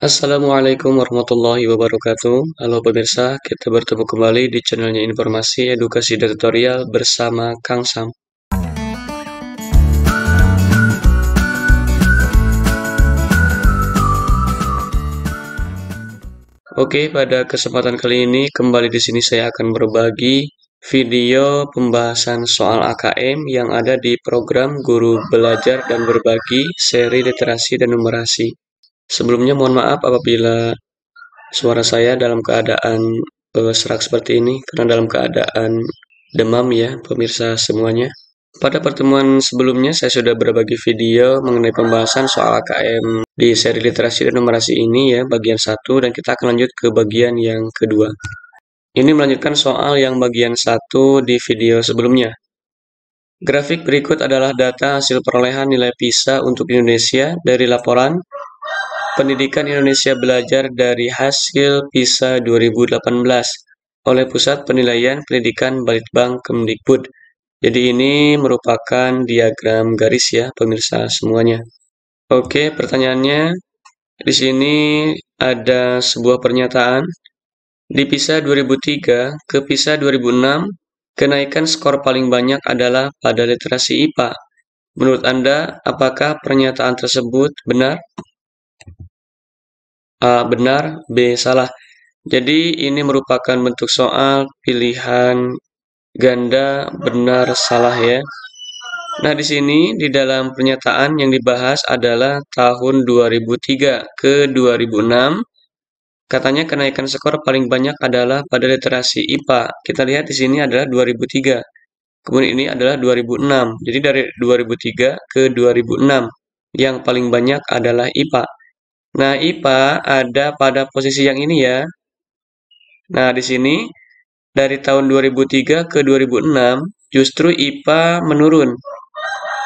Assalamualaikum warahmatullahi wabarakatuh. Halo pemirsa, kita bertemu kembali di channelnya Informasi Edukasi dan Tutorial bersama Kang Sam. Oke, pada kesempatan kali ini kembali di sini saya akan berbagi video pembahasan soal AKM yang ada di program Guru Belajar dan Berbagi seri Literasi dan Numerasi. Sebelumnya mohon maaf apabila suara saya dalam keadaan serak seperti ini karena dalam keadaan demam ya pemirsa semuanya. Pada pertemuan sebelumnya saya sudah berbagi video mengenai pembahasan soal AKM di seri literasi dan numerasi ini ya bagian 1 dan kita akan lanjut ke bagian yang kedua. Ini melanjutkan soal yang bagian 1 di video sebelumnya. Grafik berikut adalah data hasil perolehan nilai PISA untuk Indonesia dari laporan Pendidikan Indonesia Belajar dari hasil PISA 2018 oleh Pusat Penilaian Pendidikan Balitbang Kemdikbud. Jadi ini merupakan diagram garis ya, pemirsa semuanya. Oke, pertanyaannya di sini ada sebuah pernyataan. Di PISA 2003 ke PISA 2006, kenaikan skor paling banyak adalah pada literasi IPA. Menurut Anda, apakah pernyataan tersebut benar? A. Benar, B. Salah. Jadi ini merupakan bentuk soal pilihan ganda benar salah ya. Nah, di sini di dalam pernyataan yang dibahas adalah tahun 2003 ke 2006. Katanya kenaikan skor paling banyak adalah pada literasi IPA. Kita lihat di sini adalah 2003. Kemudian ini adalah 2006. Jadi dari 2003 ke 2006 yang paling banyak adalah IPA. Nah, IPA ada pada posisi yang ini ya. Nah, di sini dari tahun 2003 ke 2006 justru IPA menurun.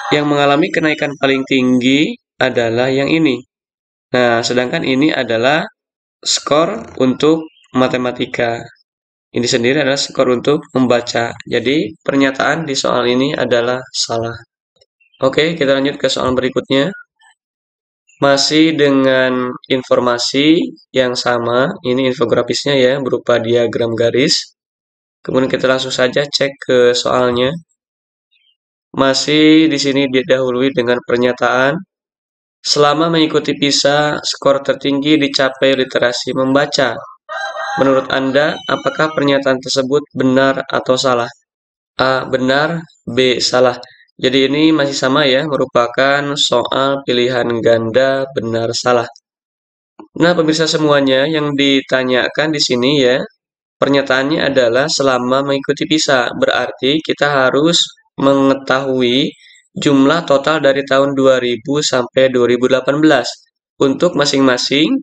Yang mengalami kenaikan paling tinggi adalah yang ini. Nah, sedangkan ini adalah skor untuk matematika. Ini sendiri adalah skor untuk membaca. Jadi, pernyataan di soal ini adalah salah. Oke, kita lanjut ke soal berikutnya. Masih dengan informasi yang sama, ini infografisnya ya, berupa diagram garis. Kemudian kita langsung saja cek ke soalnya. Masih di sini didahului dengan pernyataan, selama mengikuti PISA, skor tertinggi dicapai literasi membaca. Menurut Anda, apakah pernyataan tersebut benar atau salah? A. Benar, B. Salah. Jadi ini masih sama ya, merupakan soal pilihan ganda benar salah. Nah, pemirsa semuanya yang ditanyakan di sini ya, pernyataannya adalah selama mengikuti PISA. Berarti kita harus mengetahui jumlah total dari tahun 2000 sampai 2018 untuk masing-masing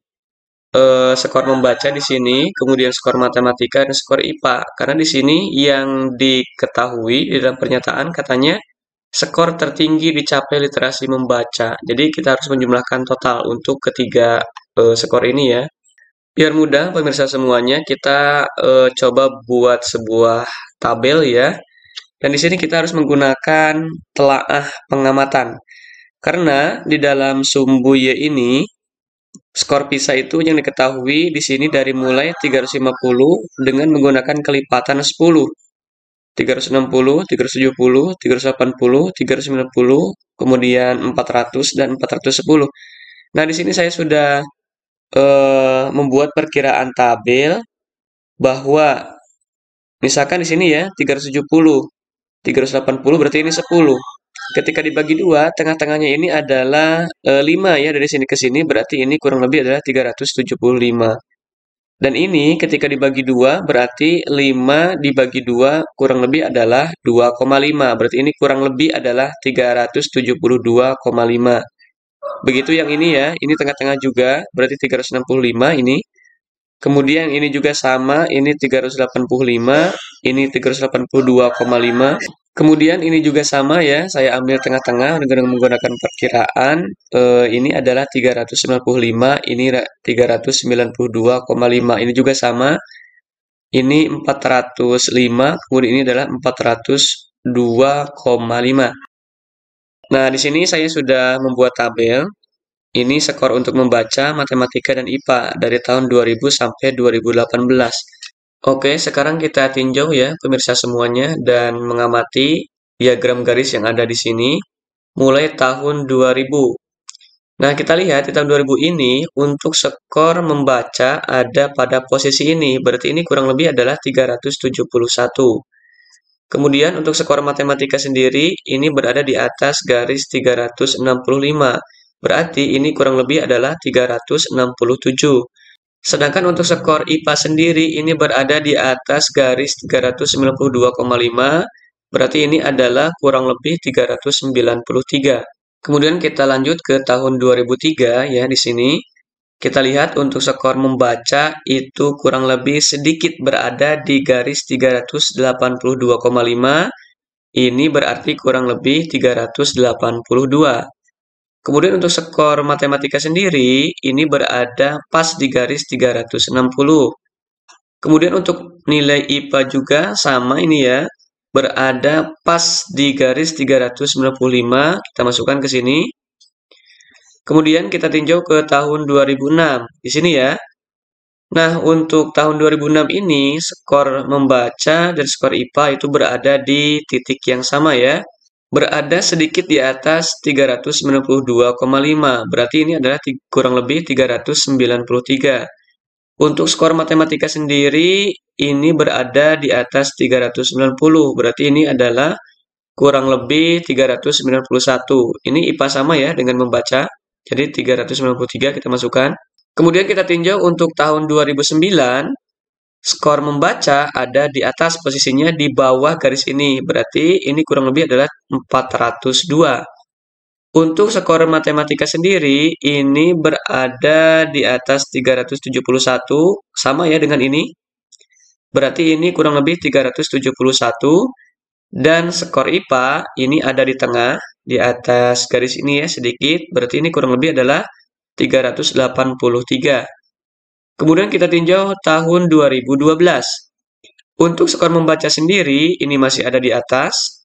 skor membaca di sini, kemudian skor matematika dan skor IPA. Karena di sini yang diketahui di dalam pernyataan katanya skor tertinggi dicapai literasi membaca. Jadi kita harus menjumlahkan total untuk ketiga skor ini ya. Biar mudah pemirsa semuanya, kita coba buat sebuah tabel ya. Dan di sini kita harus menggunakan telaah pengamatan. Karena di dalam sumbu Y ini skor PISA itu yang diketahui di sini dari mulai 350 dengan menggunakan kelipatan 10. 360, 370, 380, 390, kemudian 400 dan 410. Nah, di sini saya sudah membuat perkiraan tabel bahwa misalkan di sini ya 370, 380 berarti ini 10. Ketika dibagi 2, tengah-tengahnya ini adalah 5 ya, dari sini ke sini berarti ini kurang lebih adalah 375. Dan ini ketika dibagi 2 berarti 5 dibagi 2 kurang lebih adalah 2,5. Berarti ini kurang lebih adalah 372,5. Begitu yang ini ya, ini tengah-tengah juga berarti 365 ini. Kemudian ini juga sama, ini 385, ini 382,5. Kemudian ini juga sama ya, saya ambil tengah-tengah dengan menggunakan perkiraan. Ini adalah 395, ini 392,5. Ini juga sama. Ini 405, kemudian ini adalah 402,5. Nah, di sini saya sudah membuat tabel. Ini skor untuk membaca matematika dan IPA dari tahun 2000 sampai 2018. Oke, sekarang kita tinjau ya pemirsa semuanya dan mengamati diagram garis yang ada di sini mulai tahun 2000. Nah, kita lihat di tahun 2000 ini untuk skor membaca ada pada posisi ini. Berarti ini kurang lebih adalah 371. Kemudian untuk skor matematika sendiri ini berada di atas garis 365. Berarti ini kurang lebih adalah 367. Sedangkan untuk skor IPA sendiri ini berada di atas garis 392,5. Berarti ini adalah kurang lebih 393. Kemudian kita lanjut ke tahun 2003 ya di sini. Kita lihat untuk skor membaca itu kurang lebih sedikit berada di garis 382,5. Ini berarti kurang lebih 382. Kemudian untuk skor matematika sendiri ini berada pas di garis 360. Kemudian untuk nilai IPA juga sama ini ya. Berada pas di garis 395. Kita masukkan ke sini. Kemudian kita tinjau ke tahun 2006. Di sini ya. Nah, untuk tahun 2006 ini skor membaca dan skor IPA itu berada di titik yang sama ya. Berada sedikit di atas 392,5. Berarti ini adalah kurang lebih 393. Untuk skor matematika sendiri ini berada di atas 390. Berarti ini adalah kurang lebih 391. Ini IPA sama ya dengan membaca. Jadi 393 kita masukkan. Kemudian kita tinjau untuk tahun 2009. Skor membaca ada di atas posisinya di bawah garis ini. Berarti ini kurang lebih adalah 402. Untuk skor matematika sendiri ini berada di atas 371. Sama ya dengan ini. Berarti ini kurang lebih 371. Dan skor IPA ini ada di tengah. Di atas garis ini ya sedikit. Berarti ini kurang lebih adalah 383. Kemudian kita tinjau tahun 2012. Untuk skor membaca sendiri, ini masih ada di atas,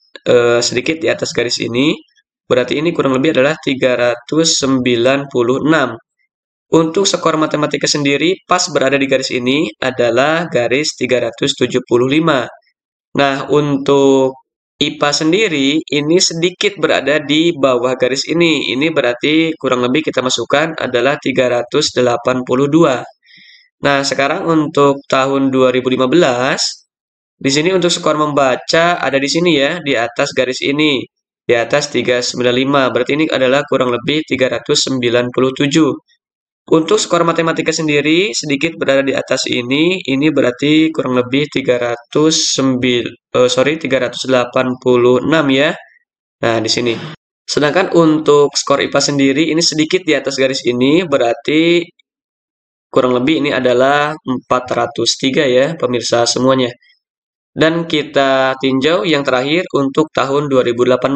sedikit di atas garis ini. Berarti ini kurang lebih adalah 396. Untuk skor matematika sendiri, pas berada di garis ini adalah garis 375. Nah, untuk IPA sendiri, ini sedikit berada di bawah garis ini. Ini berarti kurang lebih kita masukkan adalah 382. Nah, sekarang untuk tahun 2015, di sini untuk skor membaca ada di sini ya, di atas garis ini. Di atas 395, berarti ini adalah kurang lebih 397. Untuk skor matematika sendiri, sedikit berada di atas ini berarti kurang lebih 386 ya. Nah, di sini. Sedangkan untuk skor IPA sendiri, ini sedikit di atas garis ini, berarti kurang lebih ini adalah 403 ya, pemirsa semuanya. Dan kita tinjau yang terakhir untuk tahun 2018.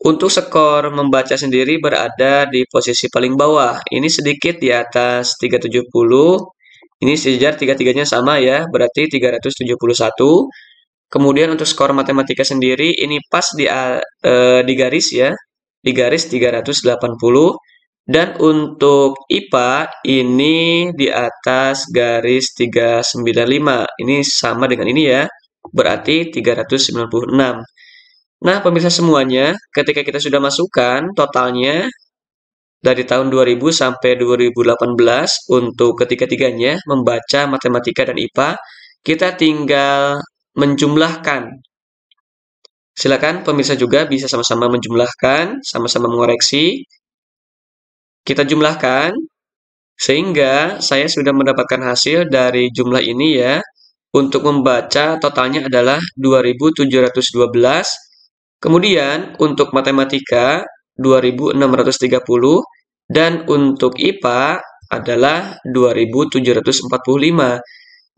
Untuk skor membaca sendiri berada di posisi paling bawah. Ini sedikit di atas 370. Ini sejajar tiga-tiganya sama ya, berarti 371. Kemudian untuk skor matematika sendiri ini pas di garis ya, di garis 380. Dan untuk IPA ini di atas garis 395. Ini sama dengan ini ya, berarti 396. Nah, pemirsa semuanya, ketika kita sudah masukkan totalnya dari tahun 2000 sampai 2018 untuk ketiga-tiganya membaca matematika dan IPA, kita tinggal menjumlahkan. Silakan pemirsa juga bisa sama-sama menjumlahkan, sama-sama mengoreksi. Kita jumlahkan sehingga saya sudah mendapatkan hasil dari jumlah ini ya. Untuk membaca totalnya adalah 2712. Kemudian untuk matematika 2630 dan untuk IPA adalah 2745.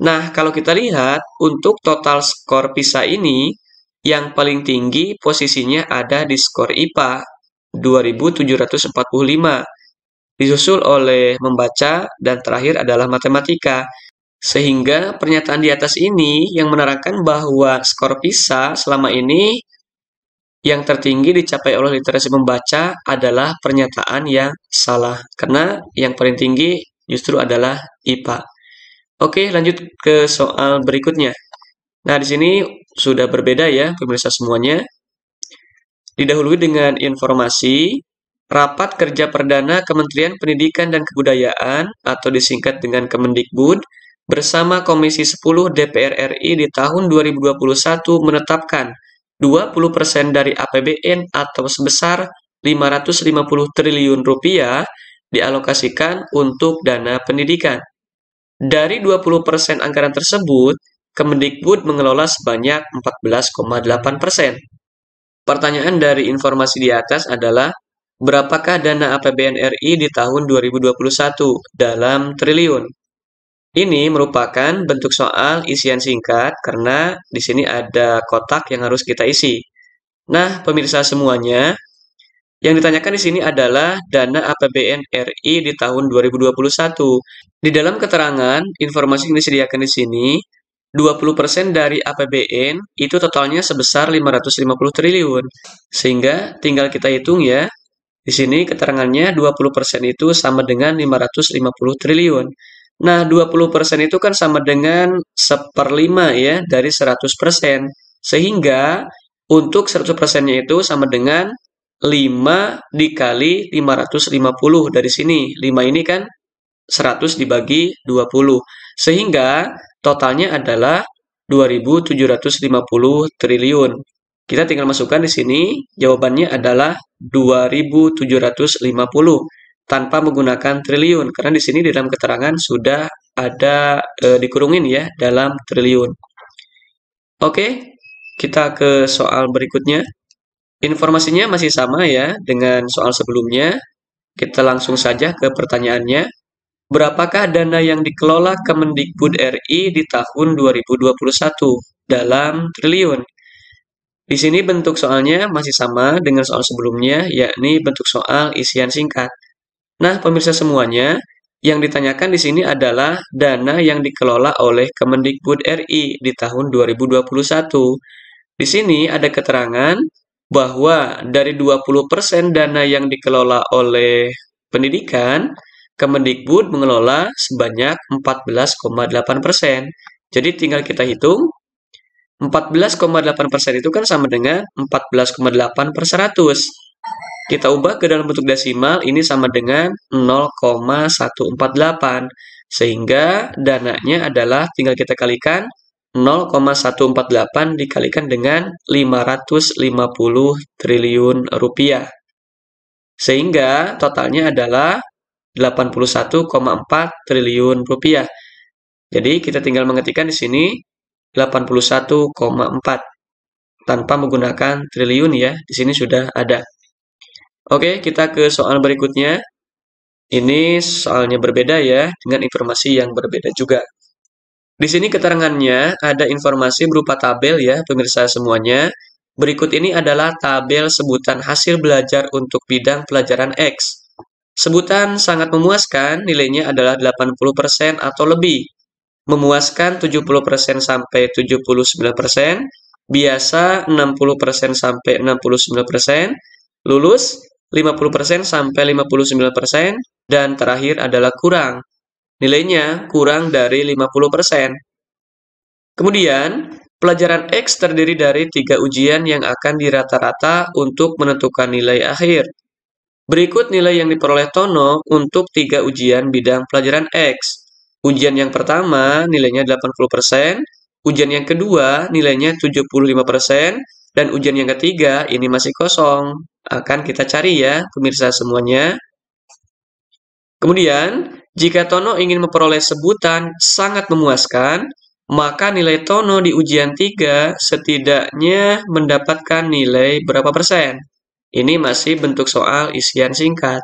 Nah, kalau kita lihat untuk total skor PISA ini yang paling tinggi posisinya ada di skor IPA 2745. Disusul oleh membaca dan terakhir adalah matematika. Sehingga pernyataan di atas ini yang menerangkan bahwa skor PISA selama ini yang tertinggi dicapai oleh literasi membaca adalah pernyataan yang salah. Karena yang paling tinggi justru adalah IPA. Oke, lanjut ke soal berikutnya. Nah, di sini sudah berbeda ya, pemirsa semuanya. Didahului dengan informasi rapat kerja perdana Kementerian Pendidikan dan Kebudayaan atau disingkat dengan Kemendikbud bersama Komisi 10 DPR RI di tahun 2021 menetapkan 20% dari APBN atau sebesar 550 triliun rupiah dialokasikan untuk dana pendidikan. Dari 20% anggaran tersebut, Kemendikbud mengelola sebanyak 14,8%. Pertanyaan dari informasi di atas adalah, berapakah dana APBN RI di tahun 2021 dalam triliun? Ini merupakan bentuk soal isian singkat karena di sini ada kotak yang harus kita isi. Nah, pemirsa semuanya, yang ditanyakan di sini adalah dana APBN RI di tahun 2021. Di dalam keterangan, informasi yang disediakan di sini, 20% dari APBN itu totalnya sebesar 550 triliun. Sehingga tinggal kita hitung ya. Di sini keterangannya 20% itu sama dengan 550 triliun. Nah, 20% itu kan sama dengan 1/5 ya dari 100%. Sehingga untuk 100%-nya itu sama dengan 5 dikali 550 dari sini. 5 ini kan 100 dibagi 20. Sehingga totalnya adalah 2.750 triliun. Kita tinggal masukkan di sini, jawabannya adalah 2.750 tanpa menggunakan triliun. Karena di sini di dalam keterangan sudah ada dikurungin ya dalam triliun. Oke, kita ke soal berikutnya. Informasinya masih sama ya dengan soal sebelumnya. Kita langsung saja ke pertanyaannya. Berapakah dana yang dikelola Kemendikbud RI di tahun 2021 dalam triliun? Di sini bentuk soalnya masih sama dengan soal sebelumnya, yakni bentuk soal isian singkat. Nah, pemirsa semuanya, yang ditanyakan di sini adalah dana yang dikelola oleh Kemendikbud RI di tahun 2021. Di sini ada keterangan bahwa dari 20% dana yang dikelola oleh pendidikan, Kemendikbud mengelola sebanyak 14,8%. Jadi tinggal kita hitung, 14,8% itu kan sama dengan 14,8 per 100. Kita ubah ke dalam bentuk desimal, ini sama dengan 0,148. Sehingga dananya adalah tinggal kita kalikan 0,148 dikalikan dengan 550 triliun rupiah. Sehingga totalnya adalah 81,4 triliun rupiah. Jadi kita tinggal mengetikkan di sini 81,4 tanpa menggunakan triliun ya. Di sini sudah ada. Oke, kita ke soal berikutnya. Ini soalnya berbeda ya, dengan informasi yang berbeda juga. Di sini keterangannya ada informasi berupa tabel ya, pemirsa semuanya. Berikut ini adalah tabel sebutan hasil belajar untuk bidang pelajaran X. Sebutan sangat memuaskan, nilainya adalah 80% atau lebih. Memuaskan 70% sampai 79%, biasa 60% sampai 69%, lulus 50% sampai 59%, dan terakhir adalah kurang. Nilainya kurang dari 50%. Kemudian, pelajaran X terdiri dari 3 ujian yang akan dirata-rata untuk menentukan nilai akhir. Berikut nilai yang diperoleh Tono untuk 3 ujian bidang pelajaran X. Ujian yang pertama nilainya 80%, ujian yang kedua nilainya 75%, dan ujian yang ketiga ini masih kosong. Akan kita cari ya, pemirsa semuanya. Kemudian, jika Tono ingin memperoleh sebutan sangat memuaskan, maka nilai Tono di ujian 3 setidaknya mendapatkan nilai berapa persen? Ini masih bentuk soal isian singkat.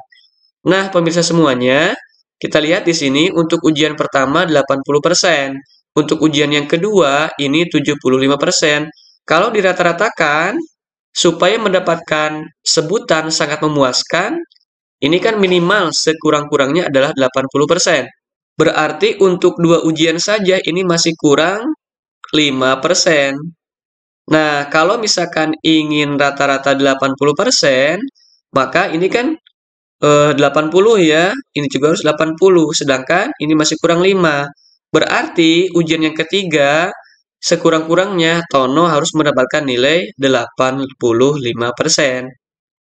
Nah, pemirsa semuanya, kita lihat di sini untuk ujian pertama 80%. Untuk ujian yang kedua ini 75%. Kalau dirata-ratakan, supaya mendapatkan sebutan sangat memuaskan, ini kan minimal sekurang-kurangnya adalah 80%. Berarti untuk 2 ujian saja ini masih kurang 5%. Nah, kalau misalkan ingin rata-rata 80%, maka ini kan 80 ya, ini juga harus 80, sedangkan ini masih kurang 5. Berarti ujian yang ketiga, sekurang-kurangnya Tono harus mendapatkan nilai 85%.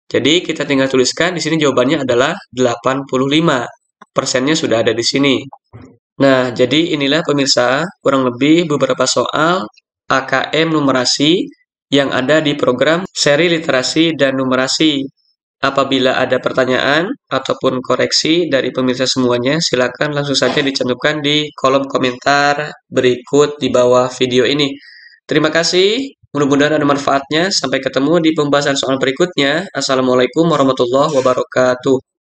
Jadi kita tinggal tuliskan di sini jawabannya adalah 85. Persennya sudah ada di sini. Nah, jadi inilah pemirsa, kurang lebih beberapa soal AKM numerasi yang ada di program seri literasi dan numerasi. Apabila ada pertanyaan ataupun koreksi dari pemirsa semuanya, silakan langsung saja dicantumkan di kolom komentar berikut di bawah video ini. Terima kasih, mudah-mudahan ada manfaatnya. Sampai ketemu di pembahasan soal berikutnya. Assalamualaikum warahmatullahi wabarakatuh.